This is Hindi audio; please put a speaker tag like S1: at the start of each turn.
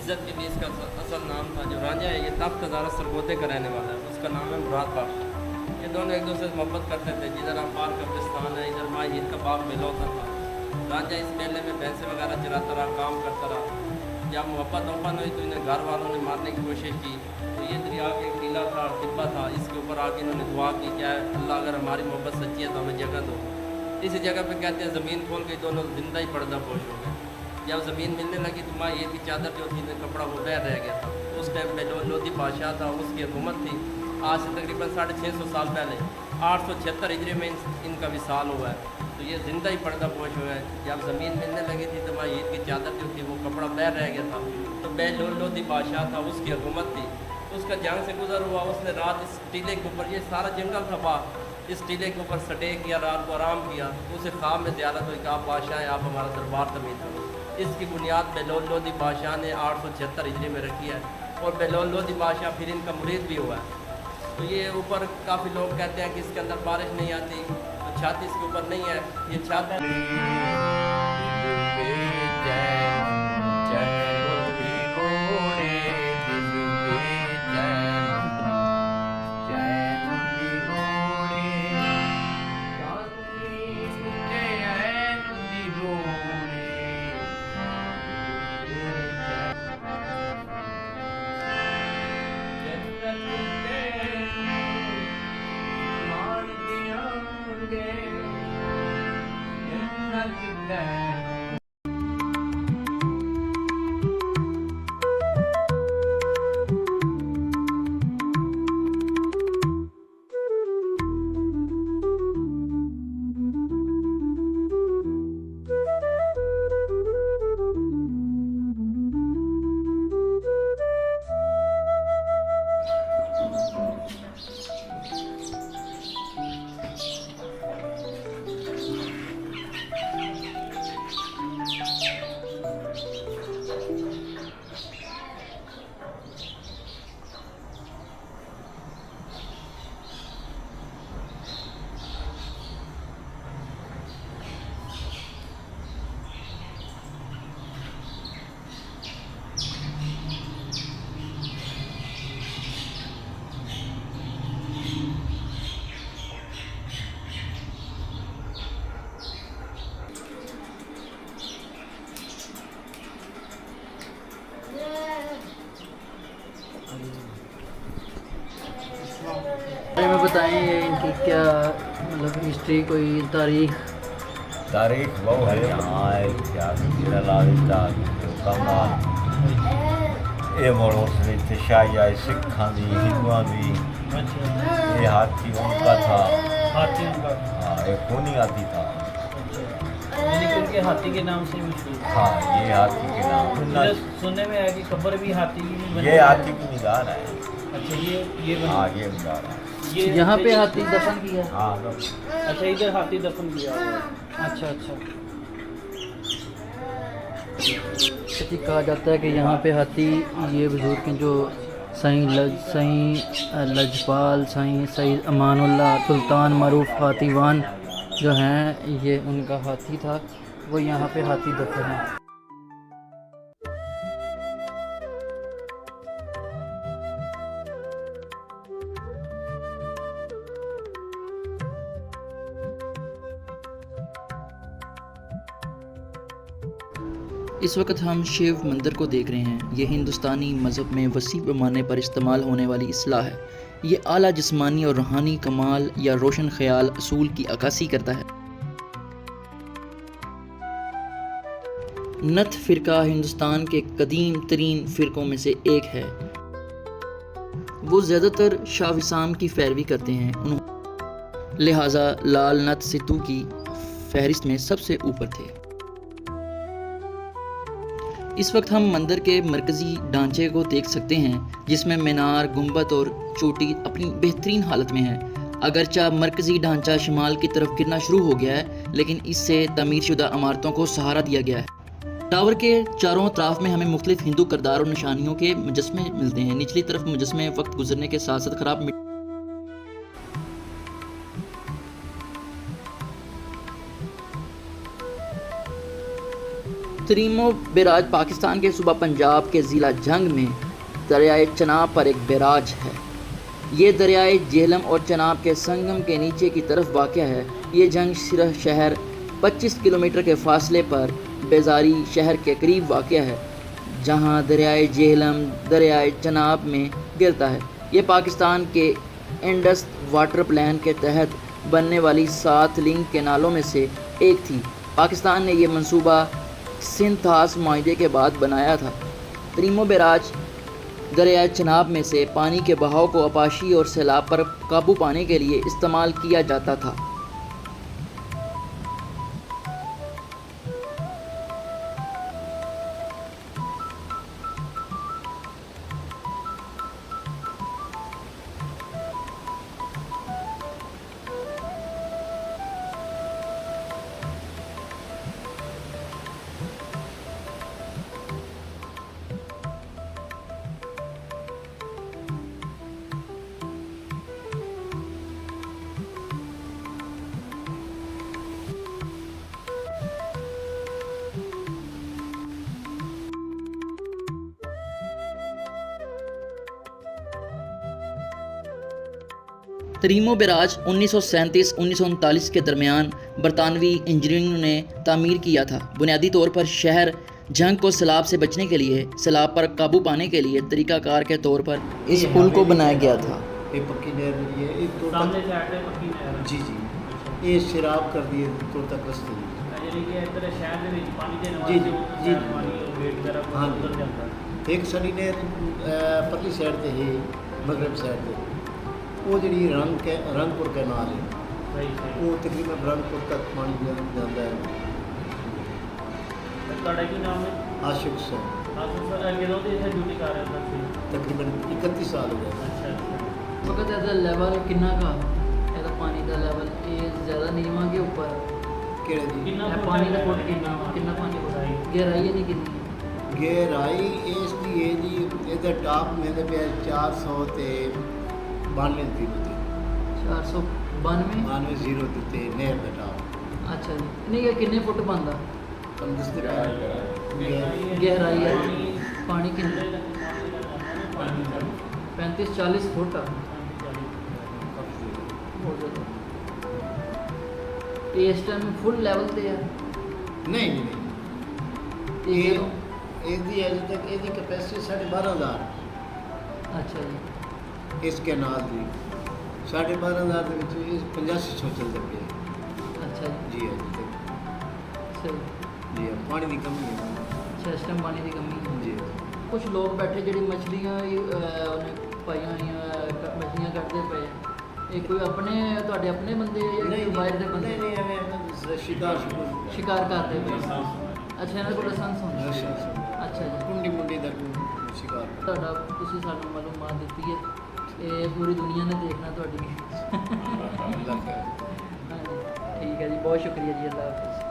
S1: इज़्ज़त के भी इसका असल नाम था। जो रांझा है ये तख्त हज़ारा सरगोदे का रहने वाला है, उसका नाम है मुराद बख्श। ये दोनों एक दूसरे से मोहब्बत करते थे। जिधर अपार कब्रिस्तान है, इधर माँ हीर का बाग बेलौता था। रांझा इस मेले में भैंसे वगैरह चराता रहा, काम करता रहा। जब मोहब्बत ओपन हुई तो इन्हें घर वालों ने मारने की कोशिश की। तो ये दरिया के एक टीला था, टिब्बा था, इसके ऊपर आके इन्होंने दुआ की, क्या अल्लाह अगर हमारी मोहब्बत सच्ची है तो हमें जगह दो। इस जगह पे कहते हैं ज़मीन खोल के दोनों जिंदा ही पर्दा पोश हो गए। जब ज़मीन मिलने लगी तो माँ ये की चादर जो थी ना, कपड़ा वो बह रह गया था। उस टाइम पे लोधी बादशाह था, उसकी हुकूमत थी। आज से तकरीबन 650 साल पहले 876 हिजरी में इनका विसाल हुआ है। तो ये ज़िंदा ही पर्दा पोश हुआ है। जब ज़मीन मिलने लगी थी तो माँ ईद की चादर जो थी वो कपड़ा बह रह गया था। तो लोधी बादशाह था, उसकी हुकूमत थी। उसका जंग से गुजर हुआ, उसने रात इस टीले के ऊपर, ये सारा जंगल था बाहर, इस टीले के ऊपर स्टे किया, रात को आराम किया। तो उसे ख्वाब में ज़ियारत हुई कि आप बादशाह हैं, आप हमारा दरबार तमीज़ करो। इसकी बुनियाद बेलोल लोधी बादशाह ने 876 हिजरी में रखी है। और बेलोल लोधी बादशाह फिर इनका मुरीद भी हुआ है। तो ये ऊपर काफ़ी लोग कहते हैं कि इसके अंदर बारिश नहीं आती, तो छत इसके ऊपर नहीं है, ये छत है।
S2: बारे में बताएं ये इनकी क्या मतलब हिस्ट्री, कोई तारीख
S3: वो है यहाँ ये मोड़ उसमें शाही सिखा दी, हिंदुओं की। ये हाथी उनका था, हाँ ये खूनी हाथी था।
S2: यानी कि उनके हाथी के नाम से मशहूर।
S3: हाँ ये हाथी के नाम।
S2: सुनने में आया कि खबर भी हाथी की भी
S3: ये हाथी की निगाह है।
S2: अच्छा ये
S3: हाँ ये निगाह है।
S2: ये यहाँ पे हाथी दफन किया।
S3: हाँ
S2: अच्छा इधर हाथी दफन किया। अच्छा अच्छा। कहा जाता है कि यहाँ पे हाथी, ये बुजुर्ग के जो साईं लजपाल, साईं सईद अमानुल्लाह सुल्तान मरूफ हाथीवान जो हैं, ये उनका हाथी था, वो यहाँ पे हाथी दफन है। इस वक्त हम शिव मंदिर को देख रहे हैं। ये हिंदुस्तानी मज़हब में वसी पैमाने पर इस्तेमाल होने वाली इस्लाह है। ये आला जिस्मानी और रूहानी कमाल या रोशन ख्याल असूल की अक्कासी करता है। नथ फ़िरका हिंदुस्तान के कदीम तरीन फ़िरकों में से एक है। वो ज़्यादातर शाह विसाम की पैरवी करते हैं, लिहाजा लाल नथ सितू की फहरिस्त में सबसे ऊपर थे। इस वक्त हम मंदिर के मरकज़ी ढांचे को देख सकते हैं, जिसमें मीनार, गुंबद और चोटी अपनी बेहतरीन हालत में है। अगरचा मरकज़ी ढांचा शिमाल की तरफ गिरना शुरू हो गया है, लेकिन इससे तमीरशुदा इमारतों को सहारा दिया गया है। टावर के चारों तरफ में हमें मुख्तलिफ हिंदू किरदार और निशानियों के मुजस्मे मिलते हैं। निचली तरफ मुजस्मे वक्त गुजरने के साथ साथ खराब तरीमो बैराज पाकिस्तान के सूबा पंजाब के ज़िला जंग में दरियाए चनाब पर एक बैराज है। ये दरियाए झेलम और चनाब के संगम के नीचे की तरफ वाक़या है। ये जंग सिरह शहर 25 किलोमीटर के फासले पर बेजारी शहर के करीब वाक़या है, जहाँ दरियाए झेलम दरियाए चनाब में गिरता है। ये पाकिस्तान के इंडस वाटर प्लान के तहत बनने वाली 7 लिंक केनालों में से एक थी। पाकिस्तान ने यह मंसूबा सिंथास माहदे के बाद बनाया था। तरीमो बैराज दरिया चनाब में से पानी के बहाव को आपाशी और सैलाब पर काबू पाने के लिए इस्तेमाल किया जाता था। तरीमो बैराज 1937-1939 के दरमियान बरतानवी इंजीनियरों ने तामीर किया था। बुनियादी तौर पर शहर जंग को सैलाब से बचने के लिए, सैलाब पर काबू पाने के लिए तरीक़ाकार के तौर पर इस पुल को बनाया गया था।
S4: ये पक्की नहर मिली है, एक तो
S5: सामने साइड पे पक्की नहर
S4: जी जी ये शराब कर दिए तो तक रस्ते
S5: यानी कि इधर शहर ਦੇ ਵਿੱਚ ਪਾਣੀ ਦੇ
S4: ਜੀ,
S5: ਨਾਲ
S4: ਜੀ।
S5: ਪਾਣੀ ਉਹ ਵੇਟ ਵਗੈਰਾ
S4: हाँ
S5: ਉਧਰ ਜਾਂਦਾ
S4: एक साड़ी ने परली साइड ते है मगरब साइड ते वो जी रंगपुर कैनाल है
S5: ਸਹੀ ਸਹੀ
S4: वो तकरीबन रंगपुर तक पानी जाता है।
S5: ਤੁਹਾਡਾ ਕੀ ਨਾਮ ਹੈ
S4: आशिक से
S5: ਆਸੂ ਸਰ ਕਿਦੋਂ ਦੇ ਇੱਥੇ ਡਿਊਟੀ ਕਰ ਰਹੇ ਹੋ ਤੁਸੀਂ
S4: तकरीबन 31 साल हो गए।
S5: ਅੱਛਾ ਅੱਛਾ
S2: वक्त ਇਹਦਾ ਲੈਵਲ ਕਿੰਨਾ ਕਾ ਇਹਦਾ ਪਾਣੀ ਦਾ ਲੈਵਲ ਇਹ ਜ਼ਿਆਦਾ ਨੀਵਾਂ ਕੇ ਉੱਪਰ
S4: केड़े जी
S5: ਕਿੰਨਾ
S2: ਇਹ
S5: ਫੁੱਟ
S2: ਪਾਣੀ ਦਾ
S5: ਹੈ?
S2: ਫੁੱਟ ਕਿੰਨਾ ਪਾਣੀ ਹੋਦਾ ਗਹਿਰਾਈ ਇਹਦੀ ਕਿੰਨੀ
S4: गहराई इसकी है जी इधर टॉप में पे 400 ते 92 दी होती
S2: 492
S4: 92 जीरो दिते नहर का टॉप
S2: ਅੱਛਾ ਜੀ ਨਹੀਂ ਇਹ ਕਿੰਨੇ ਫੁੱਟ ਬੰਦਾ
S4: कम दसते पे
S2: ਗਹਿਰਾਈ ਹੈ ਪਾਣੀ ਕਿੰਨਾ
S5: ਪਾਣੀ
S2: 35-40 ਫੁੱਟ ਆ ਹੋ ਜਾਦਾ ਇਸ ਟਾਈਮ ਫੁੱਲ ਲੈਵਲ ਤੇ ਆ
S4: नहीं नहीं
S2: ਤੇ
S4: ਇਹ
S2: ਜਦੋਂ
S4: ਇਹਦੀ ਅਜੇ ਤੱਕ ਇਹਦੀ ਕਪੈਸਿਟੀ 12500
S2: ਅੱਛਾ ਜੀ
S4: ਇਸ ਕੈਨਾਲ ਦੀ 12500 ਦੇ ਵਿੱਚ ਇਹ 8500 ਚੱਲਦਾ ਪਿਆ
S2: ਅੱਛਾ ਜੀ
S4: ਜੀ ਅਜੇ ਤੱਕ
S2: ਸਹੀ
S4: ਜੀ ਪਾਣੀ ਦੀ ਕਮੀ ਹੈ
S2: ਅੱਛਾ ਇਸ ਟਾਈਮ ਪਾਣੀ ਦੀ ਕਮੀ ਹੈ
S4: ਜੀ
S2: ਕੁਝ ਲੋਕ ਬੈਠੇ ਜਿਹੜੀ ਮਛਲੀਆਂ ਉਹਨੇ ਪਾਈਆਂ ਹੋਈਆਂ ਮਛਲੀਆਂ ਕੱਢਦੇ ਪਏ ਇਹ ਕੋਈ ਆਪਣੇ ਤੁਹਾਡੇ ਆਪਣੇ ਬੰਦੇ ਜਾਂ ਕੋਈ ਬਾਹਰ ਦੇ ਬੰਦੇ
S4: ਨਹੀਂ ਐਵੇਂ ਸ਼ਿਕਾਰ
S2: ਸ਼ਿਕਾਰ ਕਰਦੇ ਪਏ ਅੱਛਾ ਇਹਨਾਂ ਕੋਲ ਲਾਇਸੈਂਸ ਹੁੰਦਾ ਅੱਛਾ ਜੀ
S4: ਕੁੰਡੀ ਮੁੰਡੀ ਦਾ ਸ਼ਿਕਾਰ
S2: ਤੁਹਾਡਾ ਤੁਸੀਂ ਸਾਨੂੰ ਮਾਲੂਮਾਤ ਦਿੱਤੀ ਹੈ ਇਹ ਪੂਰੀ ਦੁਨੀਆ ਨੇ ਦੇਖਣਾ ਤੁਹਾਡੀ
S4: ਲੱਗਾ
S2: ਹਾਂਜੀ ਠੀਕ ਹੈ ਜੀ ਬਹੁਤ ਸ਼ੁਕਰੀਆ ਜੀ ਅੱਲਾਹ ਹਾਫਿਜ਼